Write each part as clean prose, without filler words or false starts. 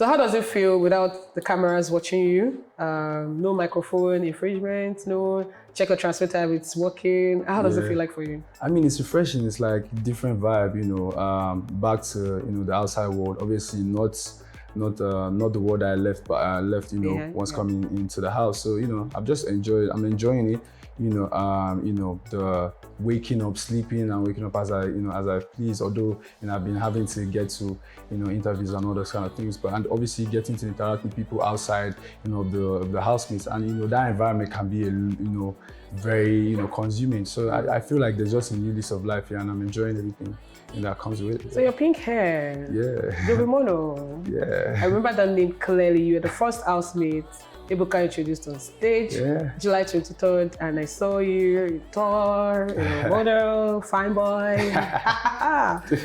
So how does it feel without the cameras watching you? No microphone infringement, no check your transmitter if it's working. How does it feel like for you? I mean, it's refreshing. It's like different vibe, back to, the outside world. Obviously not the world I left, but I left, once coming into the house. So, I'm enjoying it. The waking up, sleeping and waking up as I please. Although, I've been having to get to, interviews and all those kind of things. And obviously getting to interact with people outside, the housemates, and that environment can be very, consuming. So I feel like there's just a new lease of life here, and I'm enjoying everything that comes with it. So your pink hair. Yeah. Groovy Mono. Yeah. I remember that name clearly. You were the first housemate Ebuka introduced on stage, July 23rd, and I saw you tall, model, fine boy,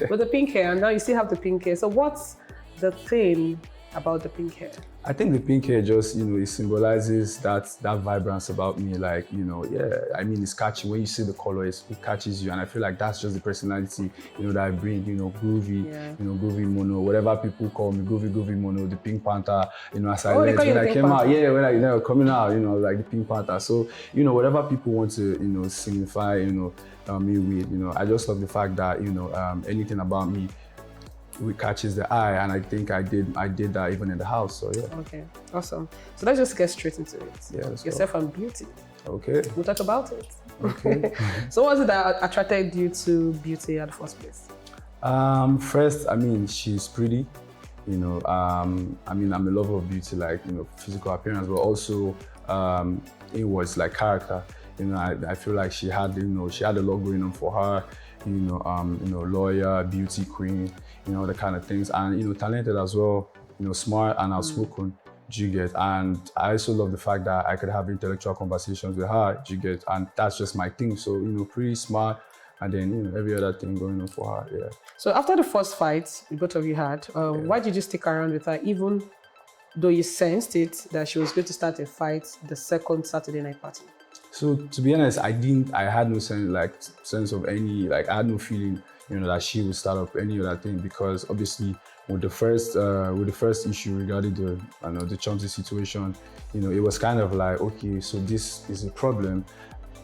with the pink hair, and now you still have the pink hair. So what's the thing about the pink hair? I think the pink hair just, it symbolizes that vibrance about me. Like, I mean, it's catchy. When you see the color, it catches you. And I feel like that's just the personality, that I bring, groovy, groovy mono, whatever people call me, groovy mono, the Pink Panther, as I when I came out, when I coming out, like the Pink Panther. So, whatever people want to, signify, me with, I just love the fact that, anything about me, it catches the eye, and I think I did that even in the house. So yeah. Okay, awesome. So let's just get straight into it. Yeah, yourself and beauty. Okay. We'll talk about it. Okay. So what was it that attracted you to beauty at the first place? First, I mean, she's pretty. I'm a lover of beauty, like physical appearance, but also inwards, like character. I feel like she had a lot going on for her. Lawyer, beauty queen, the kind of things, and talented as well, smart and outspoken. You get, and I also love the fact that I could have intellectual conversations with her. You get, and that's just my thing. So pretty smart, and then every other thing going on for her. Yeah. So after the first fight both of you had, why did you stick around with her, even though you sensed it that she was going to start a fight the second Saturday night party? So to be honest, I had no sense of any, I had no feeling, that she would start up any other thing, because obviously with the first issue regarding the Chomsy situation, it was kind of like, okay, so this is a problem.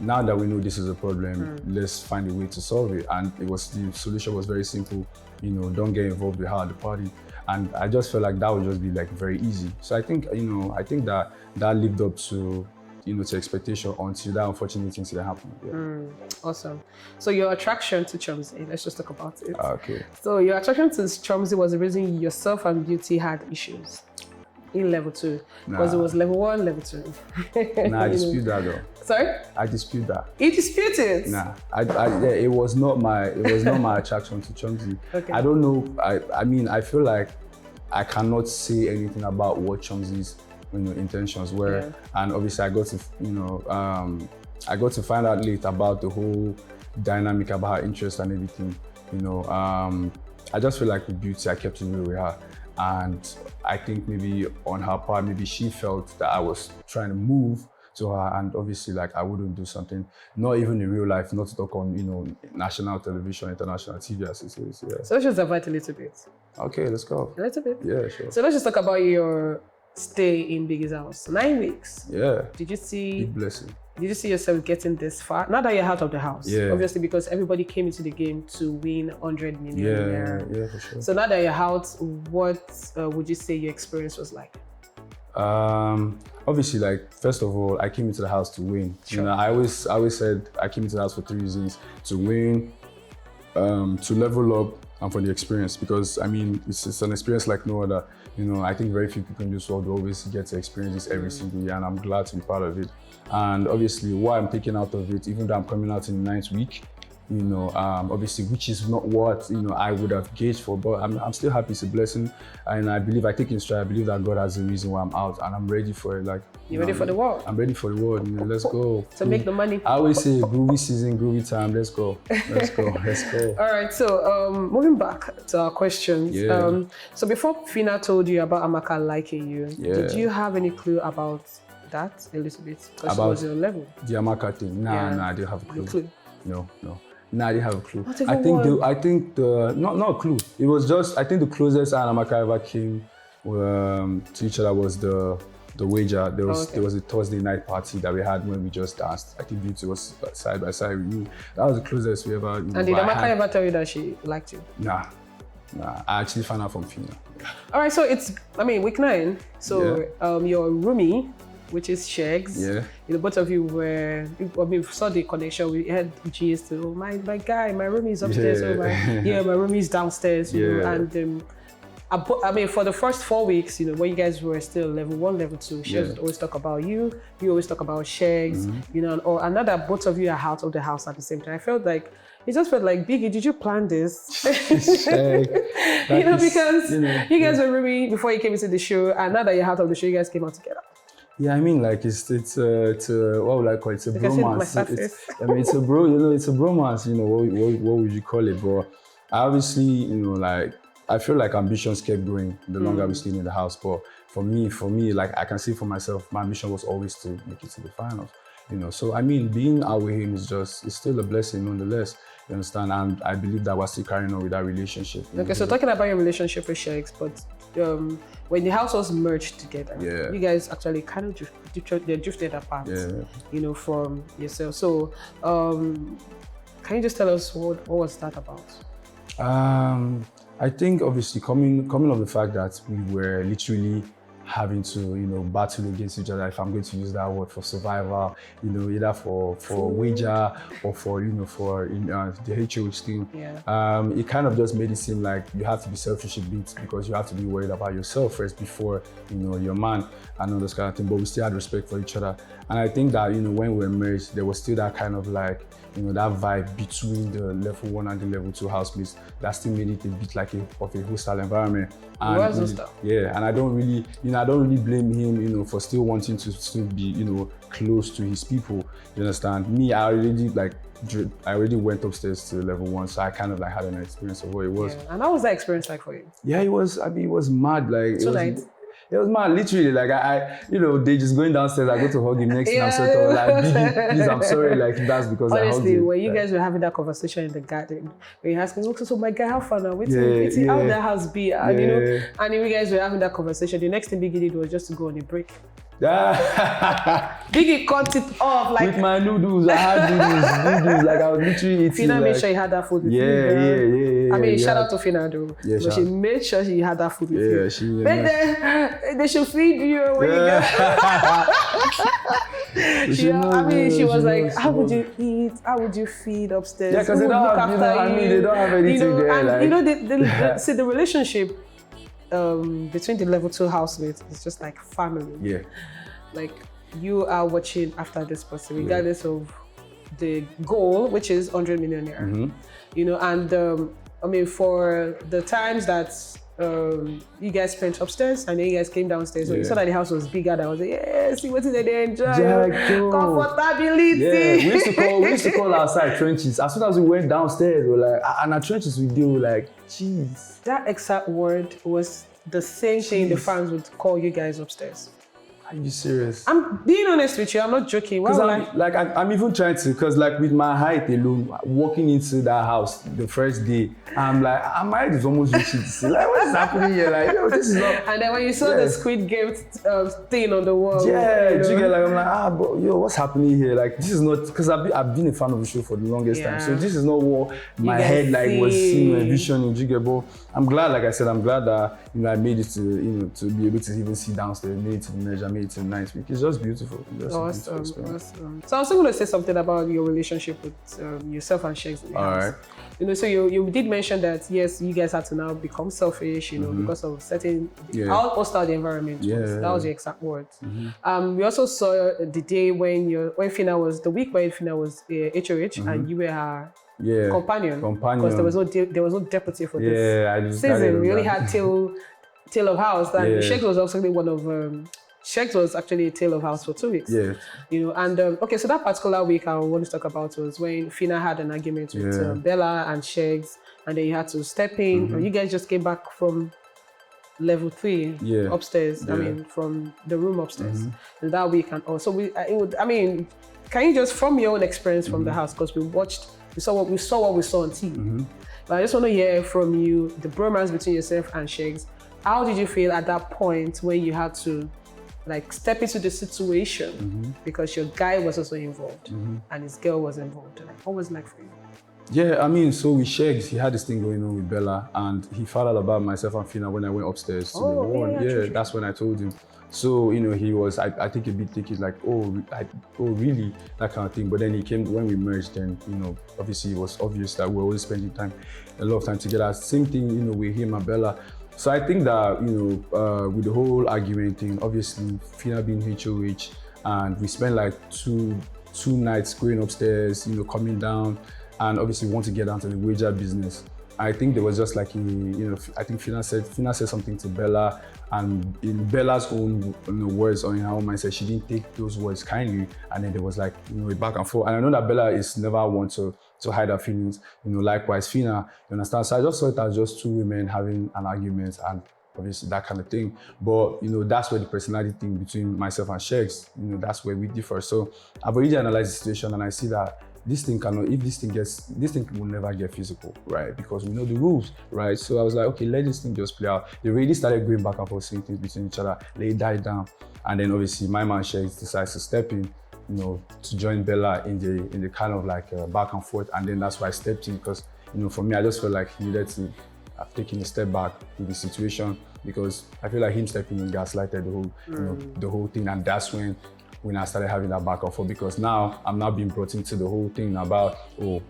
Now that we know this is a problem, let's find a way to solve it. And the solution was very simple, don't get involved with her at the party. And I just felt like that would just be very easy. So I think that lived up to to expectation until that unfortunate incident happened. Yeah. Awesome. So your attraction to Chomsy, let's just talk about it. Okay. So your attraction to Chomsy was the reason yourself and beauty had issues in level 2, because it was level 1, level 2. Nah, I dispute that though. Sorry? I dispute that. You dispute it? Nah, it was not my attraction to Chomsy. Okay. I don't know. I mean, I feel like I cannot say anything about what Chomsy's intentions were, and obviously I got to find out late about the whole dynamic about her interest and everything. I just feel like with beauty I kept it real with her, and I think maybe on her part, maybe she felt that I was trying to move to her, and obviously I wouldn't do something, not even in real life, not to talk on national television, international TV as it is. Yeah. So let's just divert a little bit. Okay, let's go. A little bit? Yeah, sure. So let's just talk about your stay in Biggie's house. 9 weeks. Yeah. Did you see? Big blessing. Did you see yourself getting this far? Not that you're out of the house, obviously, because everybody came into the game to win 100 million. Yeah, for sure. So now that you're out, what would you say your experience was like? Obviously, first of all, I came into the house to win. Sure. I always said I came into the house for 3 reasons: to win, to level up, and for the experience. Because I mean, it's an experience like no other. I think very few people in this world always get to experience this every single year, and I'm glad to be part of it. And obviously, what I'm taking out of it, even though I'm coming out in the 9th week, obviously, which is not what I would have gauged for, but I'm still happy. It's a blessing, and I take in stride. I believe that God has a reason why I'm out, and I'm ready for it. You're ready for the world? I'm ready for the world. Let's go. To make the money. I always say, groovy season, groovy time. Let's go. Let's go. Let's go. All right. So moving back to our questions. Yeah. So before Fina told you about Amaka liking you, did you have any clue about that a little bit? Because she was your level. The Amaka thing? Nah, I didn't have a clue. No. No, I didn't have a clue. I think not a clue. It was just, I think the closest Amaka ever came to each other was the wager. There was a Thursday night party that we had when we just danced. I think Beauty was side by side with you. That was the closest we ever. And did Amaka ever tell you that she liked you? Nah. I actually found out from Fina. All right, so it's week 9. So your roomie, which is Shegs. Yeah. Both of you were. Saw the connection. We had G's to my guy, my roomie is upstairs. Yeah. My roomie is downstairs. You know, and. For the first 4 weeks, when you guys were still level 1, level 2, Shegs would always talk about you. You always talk about Shegs, and now that both of you are out of the house at the same time, I felt like, it just felt like, Biggie, did you plan this? Because you guys were roomie before you came into the show, and now that you're out of the show, you guys came out together. Yeah, like it's what would I call it? It's a bromance. It's a bromance. What would you call it? But obviously, I feel like ambitions kept growing the longer we stayed in the house. But for me, like I can see for myself, my ambition was always to make it to the finals. So being out with him it's still a blessing nonetheless. You understand? And I believe that we're still carrying on with that relationship. Okay, so talking about your relationship with Shegs, but when the house was merged together, you guys actually kind of drifted apart. From yourself. So can you just tell us what was that about? I think obviously coming of the fact that we were literally having to, battle against each other, if I'm going to use that word, for survival, either for wager or for the HOH thing. It kind of just made it seem like you have to be selfish a bit because you have to be worried about yourself first before, your man and all this kind of thing. But we still had respect for each other. And I think that, when we were married, there was still that kind of like, that vibe between the level 1 and the level 2 housemates that still made it a bit like of a hostile environment. And and I don't really, blame him, for still wanting to still be, close to his people. You understand? Me, I already went upstairs to level 1, so I kind of like had an experience of what it was. And how was that experience like for you? Yeah, it was mad. Like it was mad, literally. Like they just going downstairs. I go to hug him next thing I'm so like, Biggie, please, I'm sorry. Like that's because honestly, I hugged him. When you guys were having that conversation in the garden, when you asking, look, so my guy, how far now? Wait, how that house be? And and if you guys were having that conversation, the next thing Biggie did was just to go on a break. Biggie cut it off like with my noodles. I had noodles. Like I was literally eating. Fina made sure he had that food with you. Yeah. Shout out to Fina though. Yeah, but she made sure she had that food with you. They should feed you when you get. She was like, how would you eat? How would you feed upstairs? Yeah, because they don't have, they don't have anything there. See the relationship between the level 2 housemates is just like family. Yeah. Like you are watching after this person, regardless of the goal, which is 100 million naira. And for the times that you guys spent upstairs and then you guys came downstairs, so you saw that the house was bigger. That was like, see what did they enjoy? Comfortability. Yeah, we used to call outside trenches. As soon as we went downstairs, we were like, and our trenches we do like, jeez. That exact word was the same thing the fans would call you guys upstairs. Are you serious? I'm being honest with you. I'm not joking. Because I'm even trying to, because like with my height alone, walking into that house the first day, I'm like, my height is almost reaching to see like what's happening here? Like, this is not. And then when you saw the Squid Game thing on the wall, I'm like, but what's happening here? Like, this is not, because I've been a fan of the show for the longest time, so this is not what my head was seeing and visioning. But I'm glad, like I said, that I made it to to be able to even see downstairs, made it to the marriage, I made it to the ninth week. It's just beautiful. Awesome. So I was going to say something about your relationship with yourself and Shegs in the house. Right. So you did mention that yes, you guys had to now become selfish, because of certain how hostile the environment was. That was your exact words. We also saw the day when Fina was HOH and you were her companion. Because there was no deputy for this season. We only had Tale of House. And Shegs was actually one of Shegs was actually a Tale of House for 2 weeks. Yeah. And so that particular week I want to talk about was when Fina had an argument with Bella and Shegs, and then you had to step in. You guys just came back from level 3 upstairs. From the room upstairs. And that week and also can you just, from your own experience from the house, because we saw what we saw on TV. But I just want to hear from you the bromance between yourself and Shegs how did you feel at that point when you had to like step into the situation because your guy was also involved and his girl was involved? Like, what was it like for you? Yeah, I mean, so with Shegs, he had this thing going on with Bella, and he found out about myself and Fina when I went upstairs to the ward. Yeah, that's when I told him. So, you know, he was, I think a bit thinking like, oh, really? That kind of thing. But then he came, when we merged, then, you know, obviously it was obvious that we were always spending a lot of time together. Same thing, you know, with him and Bella. So I think that, you know, with the whole argument thing, obviously, Fina being HOH, and we spent like two nights going upstairs, you know, coming down, and obviously we want to get down to the wager business. I think there was just like, you know, I think Fina said something to Bella, and in Bella's own, you know, words or in her own mindset, she didn't take those words kindly, and then there was like, you know, a back and forth. And I know that Bella is never one to hide her feelings, you know, likewise Fina, you understand? So I just saw it as just two women having an argument and obviously that kind of thing. But, you know, that's where the personality thing between myself and Shegs, you know, that's where we differ. So I've already analyzed the situation and I see that this thing cannot, if this thing will never get physical, right? Because we know the rules, right? So I was like, okay, let this thing just play out. They really started going back and forth, saying things between each other. They died down. And then obviously my man Shegs decides to step in, you know, to join Bella in the kind of like back and forth. And then that's why I stepped in, because, you know, for me, I just felt like he needed to have taken a step back in the situation, because I feel like him stepping in gaslighted the whole, you know, the whole thing. And that's when I started having that back and forth, because now I'm now being brought into the whole thing about, oh,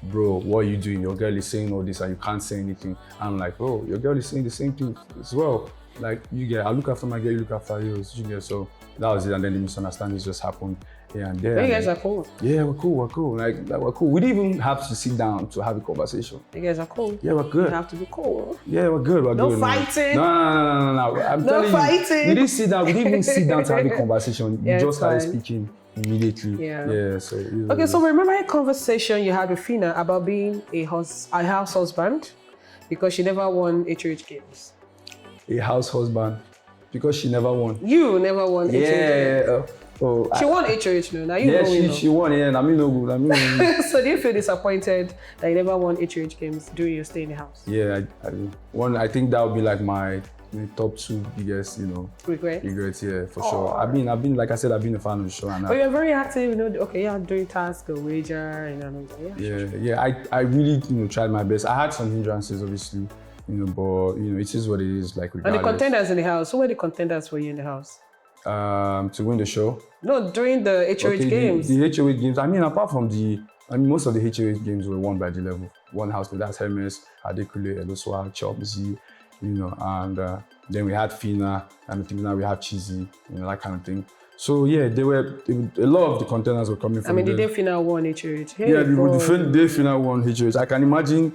bro, what are you doing? Your girl is saying all this and you can't say anything. I'm like, oh, your girl is saying the same thing as well. Like, you get, I look after my girl, you look after yours, you get. So that was it, and then the misunderstandings just happened here and there. But you guys are cool. Yeah, we're cool. Like we're cool. We didn't even have to sit down to have a conversation. You guys are cool. Yeah, we're good. You have to be cool. Yeah, we're good. No good. Fighting. No. I'm telling fighting. You, we didn't sit down. We didn't even sit down to have a conversation. Yeah, We just started speaking immediately. Yeah. So. Okay, so remember a conversation you had with Fina about being a house husband because she never won HOH games. A house husband because she never won. You never won HOH games. Yeah. She won HOH now. You know. She won. Yeah, I mean no good. So do you feel disappointed that you never won HOH games during your stay in the house? Yeah, I think that would be like my top two biggest, you know, regrets. Yeah, for sure. I've been like I said, I've been a fan of the show. And but you're very active, you know. Okay, yeah, doing tasks, a wager, and yeah. I really, you know, tried my best. I had some hindrances, obviously, you know, but you know, it is what it is. Like regardless. And the contenders in the house. Who were the contenders for you in the house? To win the show. No, during the HOH games. The HOH games. I mean, apart from most of the HOH games were won by the level. One Housemate, that's Hermes, Adekule, Eloswa, Chopsy, you know, and then we had Fina, and I think now we have Cheesy, you know, that kind of thing. So yeah, a lot of the contenders were coming from. I mean, the day Fina won HOH. Yeah, the day Fina won HOH. I can imagine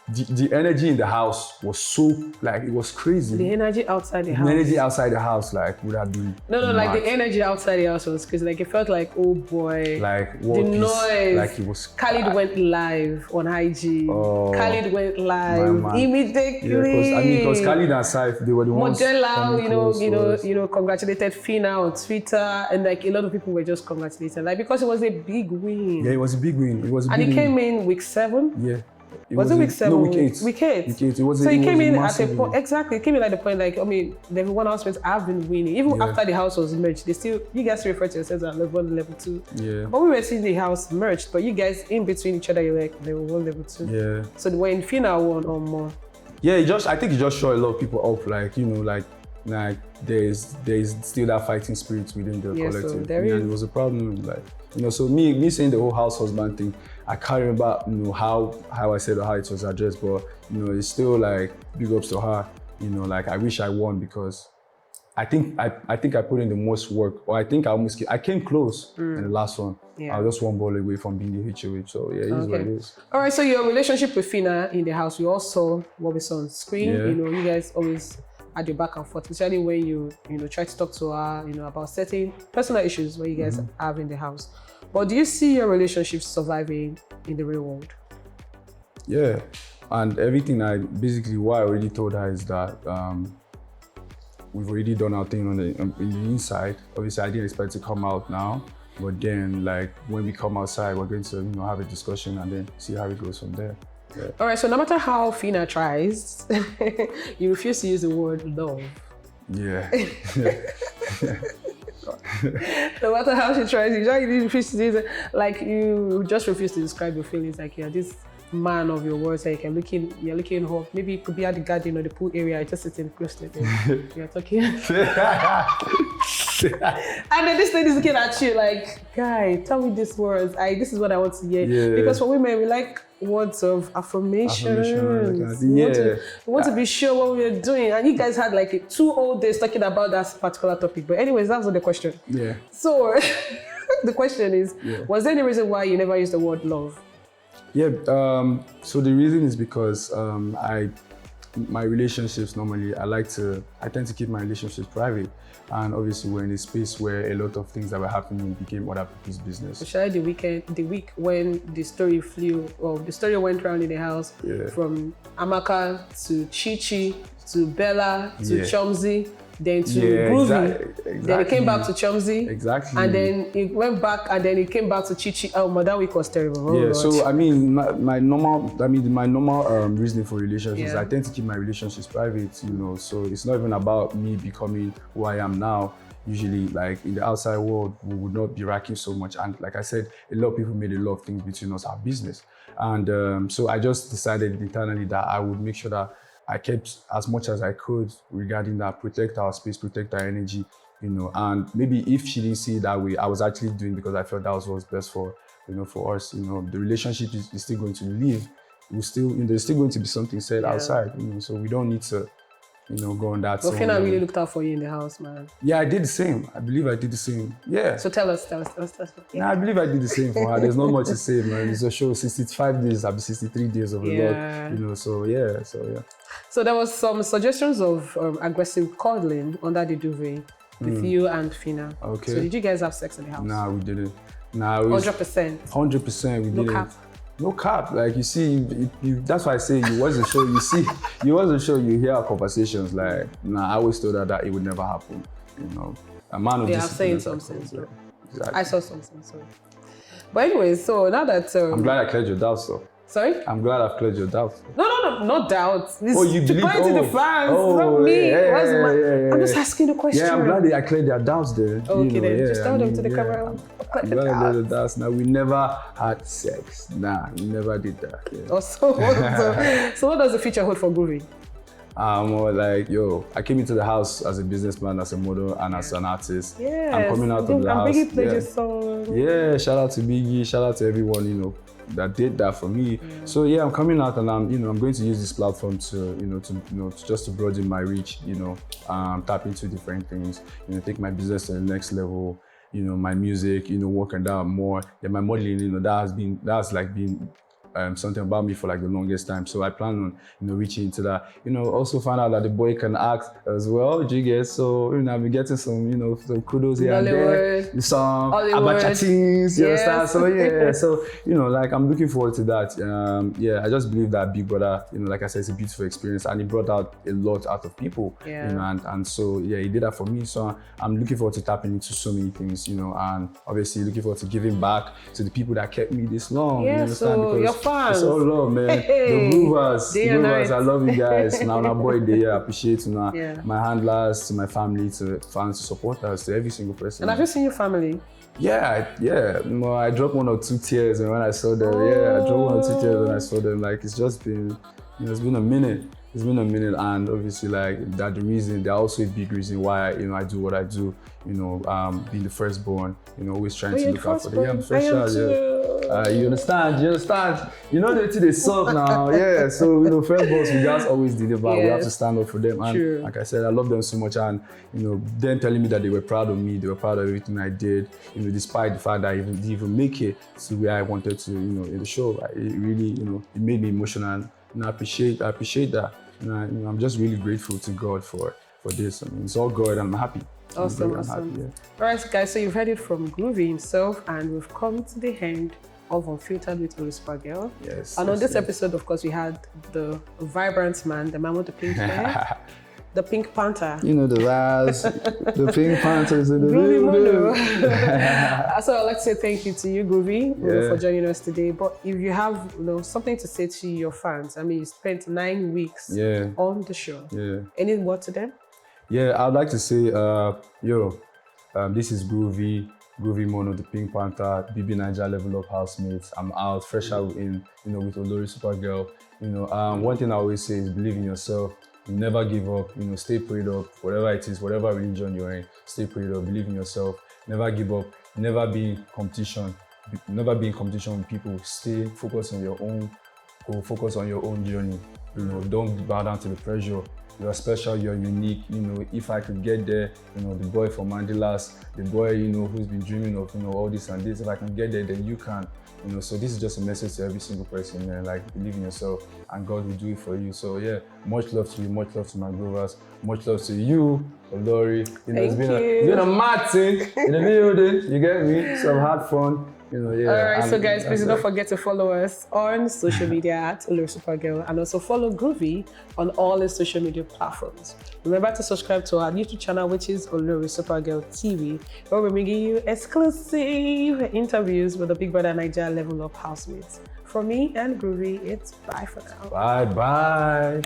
the energy in the house was so, like, it was crazy. The energy outside the house. The energy outside the house, like, would have been No, like the energy outside the house was crazy. Like, it felt like, oh boy. Like, the noise. Like, it was. Khalid went live on IG. Oh, Khalid went live immediately. Yeah, because Khalid and Saif, they were the ones. Modella, you know, congratulated Fina on Twitter, and like a lot of people were just congratulating, like, because it was a big win. Yeah, it was a big win. And it came in week 7. Yeah. Was it week 7? No, week 8. Week 8. So it came in at a point. Exactly. It came in at the point, like, I mean, the one Housemates have been winning. Even after the house was merged, you guys refer to yourselves as level 1, level 2. Yeah. But we were seeing the house merged, but you guys in between each other, you're like level 1, level 2. Yeah. So when Fina won or more. Yeah, I think it just showed a lot of people up, like, you know, like there's still that fighting spirit within the collective. So there is. And it was a problem, like, you know, so me saying the whole house husband thing, I can't remember, you know, how I said or how it was addressed, but, you know, it's still like big ups to her, you know, like, I wish I won, because I think I put in the most work, or I think I came close in the last one. Yeah. I was just one ball away from being the HOH, so yeah, it is what it is. All right, so your relationship with Fina in the house, we all saw what we saw on screen. Yeah. You know, you guys always had your back and forth, especially when you try to talk to her, you know, about certain personal issues where you guys have in the house. But do you see your relationship surviving in the real world? Yeah, and what I already told her is that we've already done our thing on the inside. Obviously, I didn't expect to come out now, but then, like, when we come outside, we're going to, you know, have a discussion and then see how it goes from there. Yeah. All right, so no matter how Fina tries, you refuse to use the word love. Yeah. No matter how she tries, you refuse to use it. Like, you just refuse to describe your feelings. Like, you're this man of your words. Like, you're looking hot. Maybe it could be at the garden or the pool area. You're just sitting close to it. You're talking. And then this lady is looking at you like, guy, tell me these words. This is what I want to hear. Yeah. Because for women, we like words of affirmation. We want to be sure what we're doing. And you guys had like 2 whole days talking about that particular topic. But anyways, that's not the question. Yeah. So the question is, was there any reason why you never used the word love? Yeah. So the reason is because my relationships normally, I tend to keep my relationships private. And obviously we're in a space where a lot of things that were happening became other people's business. Especially the week when the story went around in the house, from Amaka to Chichi to Bella to Chomzy, then to Groovy. Exactly. Then it came back to Chomzy. Exactly. And then it went back, and then it came back to Chichi. Oh, my, that week was terrible. Oh, yeah. God. So I mean, my normal reasoning for relationships, I tend to keep my relationships private. You know, so it's not even about me becoming who I am now. Usually, like in the outside world, we would not be racking so much. And like I said, a lot of people made a lot of things between us our business. And so I just decided internally that I would make sure that I kept as much as I could regarding that, protect our space, protect our energy, you know. And maybe if she didn't see it that way, I was actually doing because I felt that was what's best for, you know, for us. You know, the relationship is still going to live. There's still going to be something said outside, you know. So we don't need to, you know, go on that. But Fina really looked out for you in the house, man. Yeah, I did the same. I believe I did the same. Yeah. So tell us. Yeah, I believe I did the same for her. There's not much to say, man. It's a show, 65 days, I'll be 63 days of a lot, you know, so yeah. So there was some suggestions of aggressive cuddling under the duvet with you and Fina. Okay. So did you guys have sex in the house? Nah, we didn't. 100%. 100% we didn't. No cap. No cap. Like, you see, that's why I say you watch the show, you watch the show, you hear our conversations. Like, I always told her that it would never happen. You know, a man of discipline. I've seen something. So. Exactly. I saw something. So. But anyways, so now that I'm glad I cleared your doubts, though. Sorry? I'm glad I've cleared your doubts. No, not doubts. You believe? To the fans, not me. I'm just asking the question. Yeah, I'm glad I cleared their doubts there. Okay, then just tell them to the camera. I'm glad I cleared the doubts. Now, we never had sex. Nah, we never did that. Yeah. So what does the future hold for Groovy? Like, I came into the house as a businessman, as a model, and as an artist. Yes. I'm coming out of the house. Biggie played your song. Yeah, shout out to Biggie, shout out to everyone, you know, that did that for me. So yeah, I'm coming out, and I'm going to use this platform to just to broaden my reach, you know, tap into different things, you know, take my business to the next level, you know, my music, you know, working down more. Yeah, my modeling, you know, that's been something about me for like the longest time. So I plan on, you know, reaching into that. You know, also find out that the boy can act as well. Do you get? So, you know, I've been getting some, you know, some kudos here and there. Some abacha things, you understand? So yeah, so, you know, like, I'm looking forward to that. Yeah, I just believe that Big Brother, you know, like I said, it's a beautiful experience, and it brought out a lot out of people. Yeah. You know, and so yeah, he did that for me. So I'm looking forward to tapping into so many things, you know, and obviously looking forward to giving back to the people that kept me this long. Yeah, you understand? so because fans. It's all love, man. Hey, the Groovers, I love you guys. Now, boy, they appreciate my handlers, to my family, to fans, to supporters, to every single person. And have you seen your family? Yeah. I dropped 1 or 2 tears when I saw them. Yeah, I dropped 1 or 2 tears when I saw them. Like, it's just been, you know, it's been a minute. It's been a minute, and obviously, like, that the reason, they're also a big reason why, you know, I do what I do. You know, being the firstborn, you know, always trying to look out for the first child. You understand? You know they suck now. Yeah, so, you know, firstborns, we guys always deliver. Yes. We have to stand up for them. And like I said, I love them so much. And, you know, them telling me that they were proud of me, they were proud of everything I did, you know, despite the fact that I didn't even make it to where I wanted to, you know, in the show. It really, you know, it made me emotional. And I appreciate that. And I'm just really grateful to God for this. I mean, it's all God, and I'm happy. Awesome. Happy, yeah. All right, guys, so you've heard it from Groovy himself, and we've come to the end of Unfiltered with OloriSuperGal. Yes. And on this episode, of course, we had the vibrant man, the man with the pink hair. the Pink Panther. You know the Raz, the Pink Panthers in the Groovy. So I'd like to say thank you to you, Groovy, for joining us today. But if you have something to say to your fans, I mean, you spent 9 weeks on the show. Any word to them? Yeah, I'd like to say, this is Groovy Mono, the Pink Panther, BBNaija Level of Housemates. I'm out, fresh out with OloriSuperGal. One thing I always say is believe in yourself. Never give up. Stay prayed up. Whatever it is, whatever religion you're in, stay prayed up. Believe in yourself. Never give up. Never be in competition. Never be in competition with people. Stay focused on your own goal. Focus on your own journey. Don't bow down to the pressure. You're special, you're unique. If I could get there, the boy from Mandilas, the boy, who's been dreaming of, all this and this, if I can get there, then you can. So this is just a message to every single person, man. Like, believe in yourself and God will do it for you. So yeah, much love to you, much love to my Grovers, much love to you, Olori. It's been a mad thing in the building, you get me? So I've had fun. Alright, so guys, please don't forget to follow us on social media at OloriSuperGal and also follow Groovy on all the social media platforms. Remember to subscribe to our YouTube channel, which is OloriSuperGal TV, where we're bringing you exclusive interviews with the BBNaija Level of Housemates. From me and Groovy, it's bye for now. Bye. Bye.